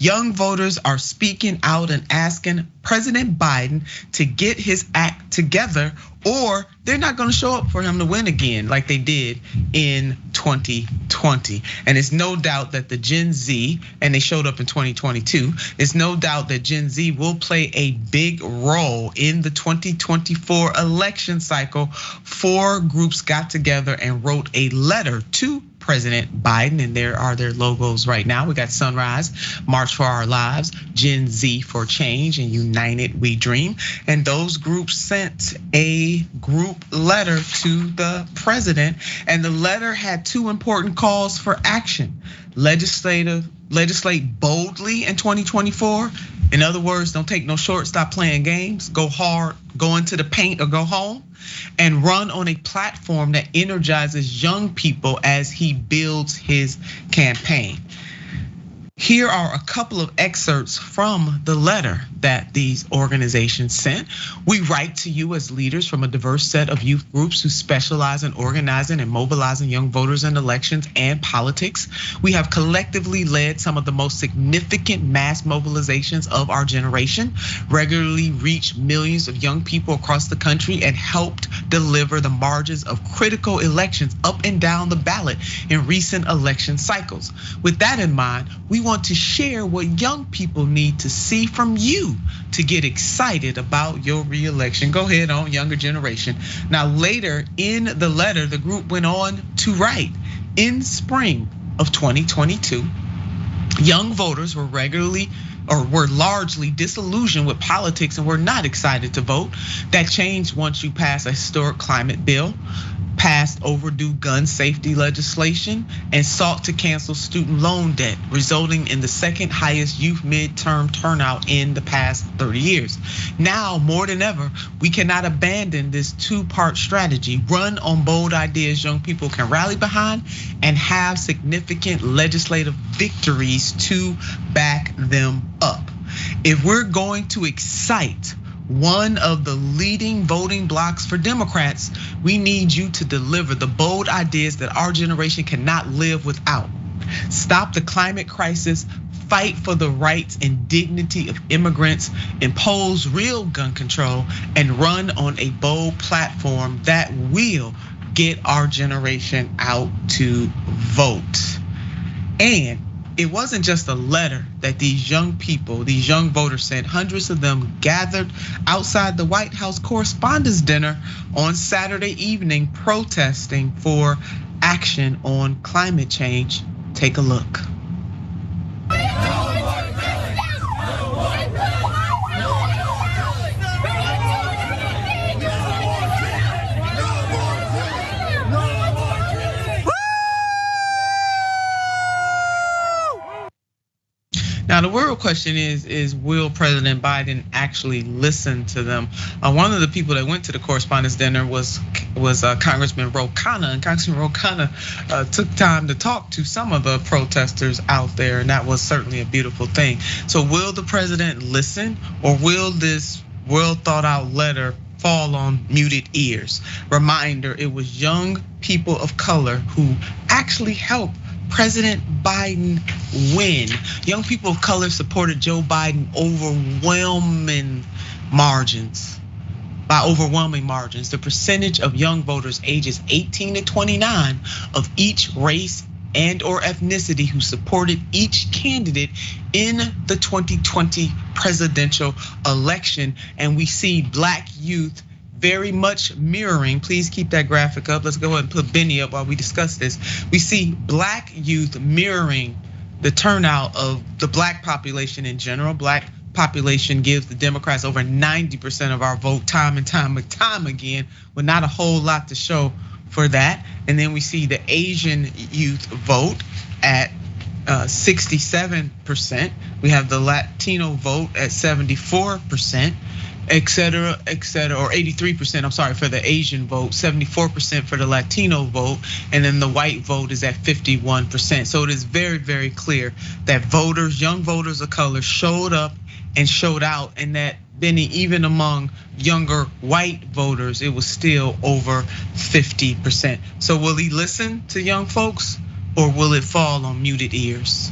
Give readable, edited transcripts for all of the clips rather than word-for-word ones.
Young voters are speaking out and asking President Biden to get his act together, or they're not gonna show up for him to win again like they did in 2020. And it's no doubt that the Gen Z, and they showed up in 2022, it's no doubt that Gen Z will play a big role in the 2024 election cycle. 4 groups got together and wrote a letter to President Biden, and there are their logos right now. We got Sunrise, March for Our Lives, Gen Z for Change, and United We Dream. And those groups sent a group letter to the president, and the letter had 2 important calls for action. Legislate boldly in 2024. In other words, don't take no short, stop playing games, go hard, go into the paint or go home, and run on a platform that energizes young people as he builds his campaign. Here are a couple of excerpts from the letter that these organizations sent. We write to you as leaders from a diverse set of youth groups who specialize in organizing and mobilizing young voters in elections and politics. We have collectively led some of the most significant mass mobilizations of our generation, regularly reached millions of young people across the country, and helped deliver the margins of critical elections up and down the ballot in recent election cycles. With that in mind, we want to share what young people need to see from you to get excited about your re-election. Go ahead on, younger generation. Now, later in the letter, the group went on to write, in spring of 2022, young voters were largely disillusioned with politics and were not excited to vote. That changed once you passed a historic climate bill, passed overdue gun safety legislation, and sought to cancel student loan debt, resulting in the second highest youth midterm turnout in the past 30 years. Now, more than ever, we cannot abandon this 2-part strategy. Run on bold ideas young people can rally behind, and have significant legislative victories to back them up. If we're going to excite one of the leading voting blocs for Democrats, we need you to deliver the bold ideas that our generation cannot live without. Stop the climate crisis, fight for the rights and dignity of immigrants, impose real gun control, and run on a bold platform that will get our generation out to vote. And it wasn't just a letter that these young people, these young voters sent. Hundreds of them gathered outside the White House Correspondents' Dinner on Saturday evening, protesting for action on climate change. Take a look. Now, the real question is will President Biden actually listen to them? One of the people that went to the Correspondents' Dinner was Congressman Ro Khanna, and Congressman Ro Khanna took time to talk to some of the protesters out there, and that was certainly a beautiful thing. So will the president listen, or will this well thought out letter fall on muted ears? Reminder, it was young people of color who actually helped President Biden win. Young people of color supported Joe Biden by overwhelming margins. The percentage of young voters ages 18 to 29 of each race and or ethnicity who supported each candidate in the 2020 presidential election. And we see Black youth very much mirroring, please keep that graphic up. Let's go ahead and put Bennie up while we discuss this. We see Black youth mirroring the turnout of the Black population in general. Black population gives the Democrats over 90% of our vote time and time again, with not a whole lot to show for that. And then we see the Asian youth vote at 67%. We have the Latino vote at 74%. Et cetera, or 83%, I'm sorry, for the Asian vote, 74% for the Latino vote, and then the white vote is at 51%. So it is very, very clear that voters, young voters of color showed up and showed out, and that Bennie, even among younger white voters, it was still over 50%. So will he listen to young folks, or will it fall on muted ears?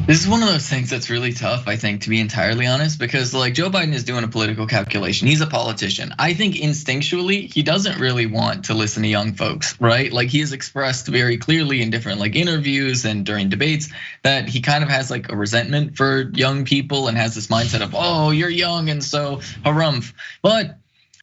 This is one of those things that's really tough, I think, to be entirely honest, because like Joe Biden is doing a political calculation. He's a politician. I think instinctually, he doesn't really want to listen to young folks, right? Like he has expressed very clearly in different like interviews and during debates that he kind of has like a resentment for young people and has this mindset of, oh, you're young and so harumph. But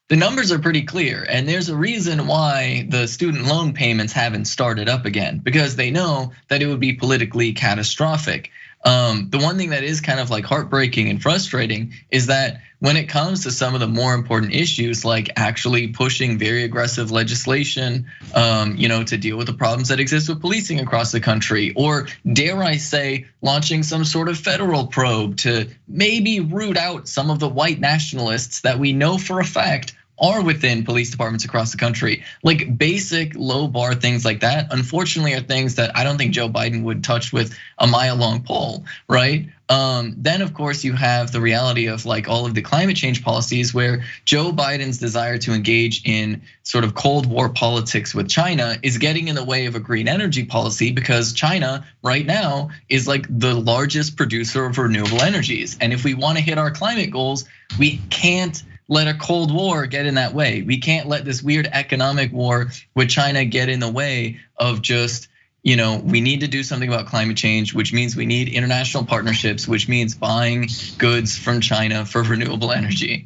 the numbers are pretty clear, and there's a reason why the student loan payments haven't started up again, because they know that it would be politically catastrophic. The one thing that is kind of like heartbreaking and frustrating is that when it comes to some of the more important issues, like actually pushing very aggressive legislation, to deal with the problems that exist with policing across the country, or dare I say, launching some sort of federal probe to maybe root out some of the white nationalists that we know for a fact are within police departments across the country. Like basic low bar things like that, unfortunately, are things that I don't think Joe Biden would touch with a mile-long pole, right? Then of course you have the reality of like all of the climate change policies where Joe Biden's desire to engage in sort of Cold War politics with China is getting in the way of a green energy policy, because China right now is like the largest producer of renewable energies. And if we want to hit our climate goals, we can't let a Cold War get in that way. We can't let this weird economic war with China get in the way of just, we need to do something about climate change, which means we need international partnerships, which means buying goods from China for renewable energy.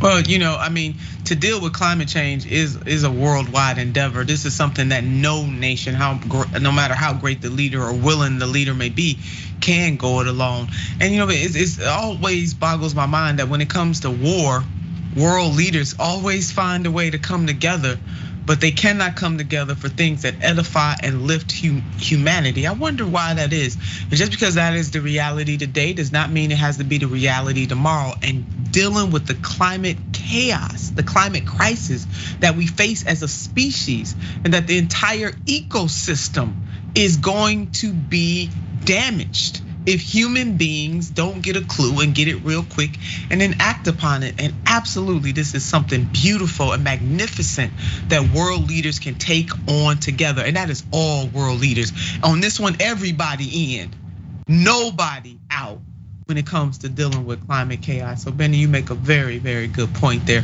Well, to deal with climate change is a worldwide endeavor. This is something that no nation, no matter how great the leader or willing the leader may be, can go it alone. And it always boggles my mind that when it comes to war, world leaders always find a way to come together, but they cannot come together for things that edify and lift humanity. I wonder why that is. And just because that is the reality today does not mean it has to be the reality tomorrow. And dealing with the climate chaos, the climate crisis that we face as a species, and that the entire ecosystem is going to be damaged if human beings don't get a clue and get it real quick and then act upon it. And absolutely, this is something beautiful and magnificent that world leaders can take on together. And that is all world leaders. On this one, everybody in, nobody out when it comes to dealing with climate chaos. So Bennie, you make a very, very good point there.